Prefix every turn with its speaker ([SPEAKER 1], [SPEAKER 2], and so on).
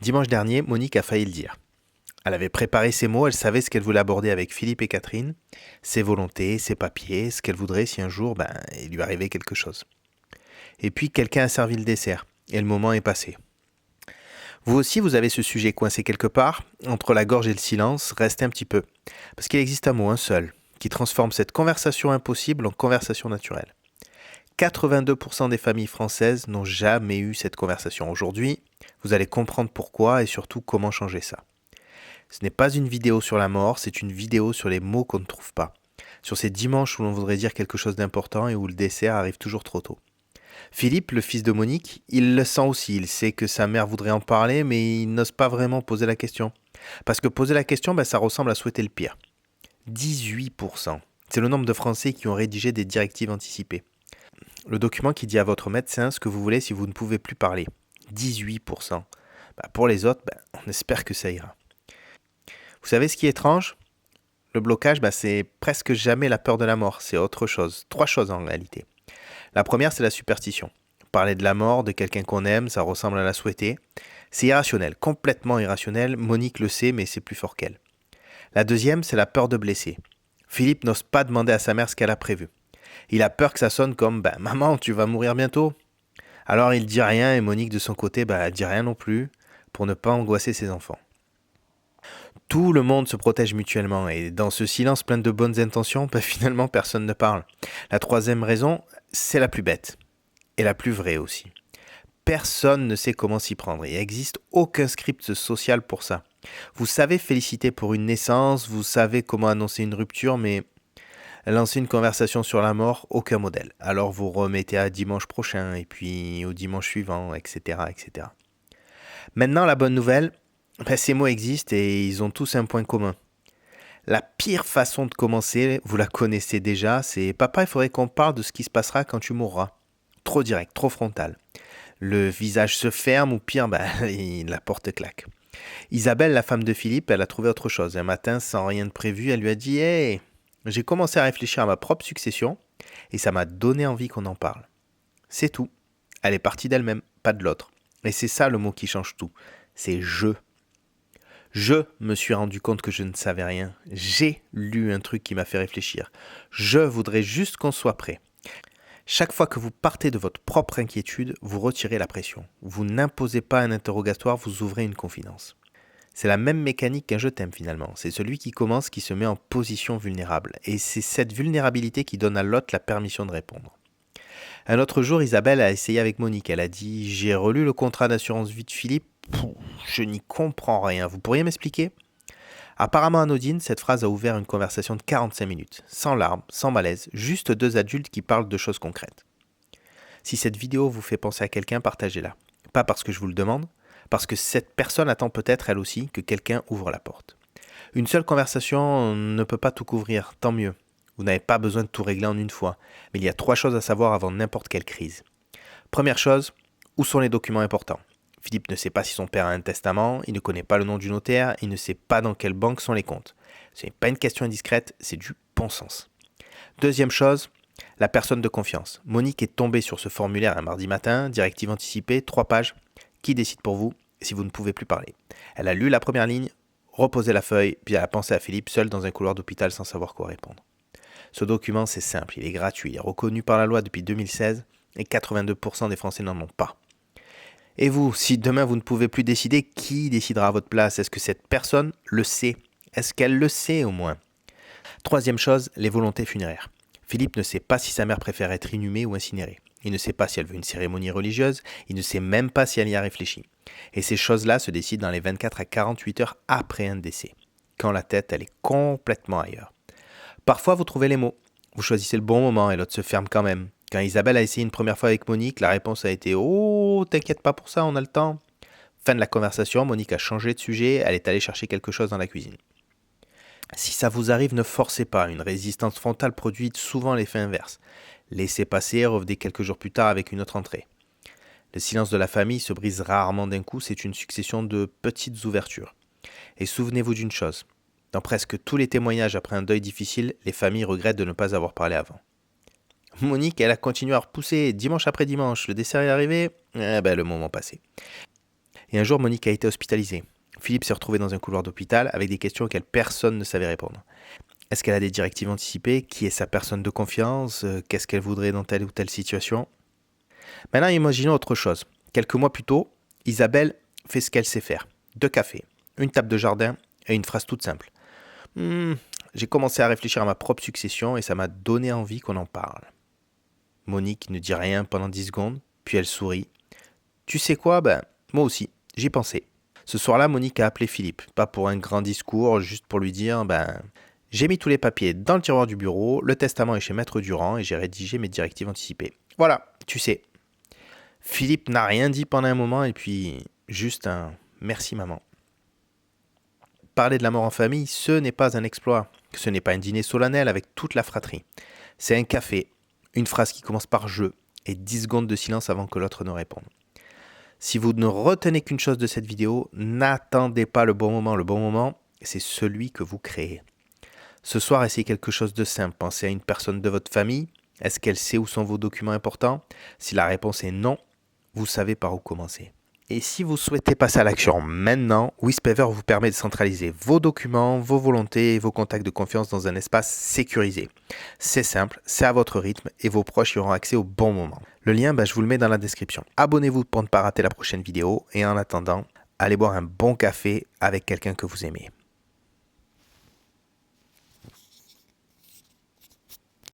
[SPEAKER 1] Dimanche dernier, Monique a failli le dire. Elle avait préparé ses mots, elle savait ce qu'elle voulait aborder avec Philippe et Catherine, ses volontés, ses papiers, ce qu'elle voudrait si un jour, il lui arrivait quelque chose. Et puis quelqu'un a servi le dessert, et le moment est passé. Vous aussi, vous avez ce sujet coincé quelque part, entre la gorge et le silence, restez un petit peu. Parce qu'il existe un mot, un seul, qui transforme cette conversation impossible en conversation naturelle. 82% des familles françaises n'ont jamais eu cette conversation. Aujourd'hui, vous allez comprendre pourquoi et surtout comment changer ça. Ce n'est pas une vidéo sur la mort, c'est une vidéo sur les mots qu'on ne trouve pas. Sur ces dimanches où l'on voudrait dire quelque chose d'important et où le dessert arrive toujours trop tôt. Philippe, le fils de Monique, il le sent aussi. Il sait que sa mère voudrait en parler, mais il n'ose pas vraiment poser la question. Parce que poser la question, ça ressemble à souhaiter le pire. 18%. C'est le nombre de Français qui ont rédigé des directives anticipées. Le document qui dit à votre médecin ce que vous voulez si vous ne pouvez plus parler. 18%. Pour les autres, on espère que ça ira. Vous savez ce qui est étrange ? Le blocage, c'est presque jamais la peur de la mort, c'est autre chose. 3 choses en réalité. La première, c'est la superstition. Parler de la mort, de quelqu'un qu'on aime, ça ressemble à la souhaiter. C'est irrationnel, complètement irrationnel. Monique le sait, mais c'est plus fort qu'elle. La deuxième, c'est la peur de blesser. Philippe n'ose pas demander à sa mère ce qu'elle a prévu. Il a peur que ça sonne comme « Maman, tu vas mourir bientôt ?» Alors il dit rien et Monique de son côté, elle dit rien non plus pour ne pas angoisser ses enfants. Tout le monde se protège mutuellement et dans ce silence plein de bonnes intentions, finalement personne ne parle. La troisième raison, c'est la plus bête et la plus vraie aussi. Personne ne sait comment s'y prendre. Il n'existe aucun script social pour ça. Vous savez féliciter pour une naissance, vous savez comment annoncer une rupture, mais lancer une conversation sur la mort, aucun modèle. Alors vous remettez à dimanche prochain et puis au dimanche suivant, etc. etc. Maintenant, la bonne nouvelle, ces mots existent et ils ont tous un point commun. La pire façon de commencer, vous la connaissez déjà, c'est « Papa, il faudrait qu'on parle de ce qui se passera quand tu mourras ». Trop direct, trop frontal. Le visage se ferme ou pire, la porte claque. Isabelle, la femme de Philippe, elle a trouvé autre chose. Un matin, sans rien de prévu, elle lui a dit « Hey, j'ai commencé à réfléchir à ma propre succession et ça m'a donné envie qu'on en parle. » C'est tout. Elle est partie d'elle-même, pas de l'autre. Et c'est ça le mot qui change tout. C'est « je ». Je me suis rendu compte que je ne savais rien. J'ai lu un truc qui m'a fait réfléchir. Je voudrais juste qu'on soit prêt. Chaque fois que vous partez de votre propre inquiétude, vous retirez la pression. Vous n'imposez pas un interrogatoire, vous ouvrez une confidence. C'est la même mécanique qu'un je t'aime finalement. C'est celui qui commence qui se met en position vulnérable. Et c'est cette vulnérabilité qui donne à l'autre la permission de répondre. Un autre jour, Isabelle a essayé avec Monique. Elle a dit « J'ai relu le contrat d'assurance vie de Philippe. Je n'y comprends rien. Vous pourriez m'expliquer ?» Apparemment anodine, cette phrase a ouvert une conversation de 45 minutes. Sans larmes, sans malaise, juste 2 adultes qui parlent de choses concrètes. Si cette vidéo vous fait penser à quelqu'un, partagez-la. Pas parce que je vous le demande, parce que cette personne attend peut-être elle aussi que quelqu'un ouvre la porte. Une seule conversation ne peut pas tout couvrir, tant mieux. Vous n'avez pas besoin de tout régler en une fois. Mais il y a 3 choses à savoir avant n'importe quelle crise. Première chose, où sont les documents importants ? Philippe ne sait pas si son père a un testament, il ne connaît pas le nom du notaire, il ne sait pas dans quelle banque sont les comptes. Ce n'est pas une question indiscrète, c'est du bon sens. Deuxième chose, la personne de confiance. Monique est tombée sur ce formulaire un mardi matin, directive anticipée, 3 pages. Qui décide pour vous si vous ne pouvez plus parler ? Elle a lu la première ligne, reposé la feuille, puis elle a pensé à Philippe seul dans un couloir d'hôpital sans savoir quoi répondre. Ce document, c'est simple, il est gratuit, il est reconnu par la loi depuis 2016 et 82% des Français n'en ont pas. Et vous, si demain vous ne pouvez plus décider, qui décidera à votre place ? Est-ce que cette personne le sait ? Est-ce qu'elle le sait au moins ? Troisième chose, les volontés funéraires. Philippe ne sait pas si sa mère préfère être inhumée ou incinérée. Il ne sait pas si elle veut une cérémonie religieuse, il ne sait même pas si elle y a réfléchi. Et ces choses-là se décident dans les 24 à 48 heures après un décès, quand la tête, elle est complètement ailleurs. Parfois, vous trouvez les mots. Vous choisissez le bon moment et l'autre se ferme quand même. Quand Isabelle a essayé une première fois avec Monique, la réponse a été « Oh, t'inquiète pas pour ça, on a le temps ». Fin de la conversation, Monique a changé de sujet, elle est allée chercher quelque chose dans la cuisine. Si ça vous arrive, ne forcez pas. Une résistance frontale produit souvent l'effet inverse. Laissez passer et revenez quelques jours plus tard avec une autre entrée. Le silence de la famille se brise rarement d'un coup, c'est une succession de petites ouvertures. Et souvenez-vous d'une chose. Dans presque tous les témoignages après un deuil difficile, les familles regrettent de ne pas avoir parlé avant. Monique, elle a continué à repousser dimanche après dimanche. Le dessert est arrivé, le moment passé. Et un jour, Monique a été hospitalisée. Philippe s'est retrouvé dans un couloir d'hôpital avec des questions auxquelles personne ne savait répondre. Est-ce qu'elle a des directives anticipées? Qui est sa personne de confiance? Qu'est-ce qu'elle voudrait dans telle ou telle situation? Maintenant, imaginons autre chose. Quelques mois plus tôt, Isabelle fait ce qu'elle sait faire. 2 cafés, une table de jardin et une phrase toute simple. J'ai commencé à réfléchir à ma propre succession et ça m'a donné envie qu'on en parle. Monique ne dit rien pendant 10 secondes, puis elle sourit. Tu sais quoi? Moi aussi, j'y pensais. Ce soir-là, Monique a appelé Philippe, pas pour un grand discours, juste pour lui dire, j'ai mis tous les papiers dans le tiroir du bureau, le testament est chez Maître Durand et j'ai rédigé mes directives anticipées. Voilà, tu sais. Philippe n'a rien dit pendant un moment et puis juste un merci maman. Parler de la mort en famille, ce n'est pas un exploit. Ce n'est pas un dîner solennel avec toute la fratrie. C'est un café, une phrase qui commence par « je » et 10 secondes de silence avant que l'autre ne réponde. Si vous ne retenez qu'une chose de cette vidéo, n'attendez pas le bon moment. Le bon moment, c'est celui que vous créez. Ce soir, essayez quelque chose de simple. Pensez à une personne de votre famille. Est-ce qu'elle sait où sont vos documents importants? Si la réponse est non, vous savez par où commencer. Et si vous souhaitez passer à l'action maintenant, Whispever vous permet de centraliser vos documents, vos volontés et vos contacts de confiance dans un espace sécurisé. C'est simple, c'est à votre rythme et vos proches y auront accès au bon moment. Le lien, je vous le mets dans la description. Abonnez-vous pour ne pas rater la prochaine vidéo et en attendant, allez boire un bon café avec quelqu'un que vous aimez.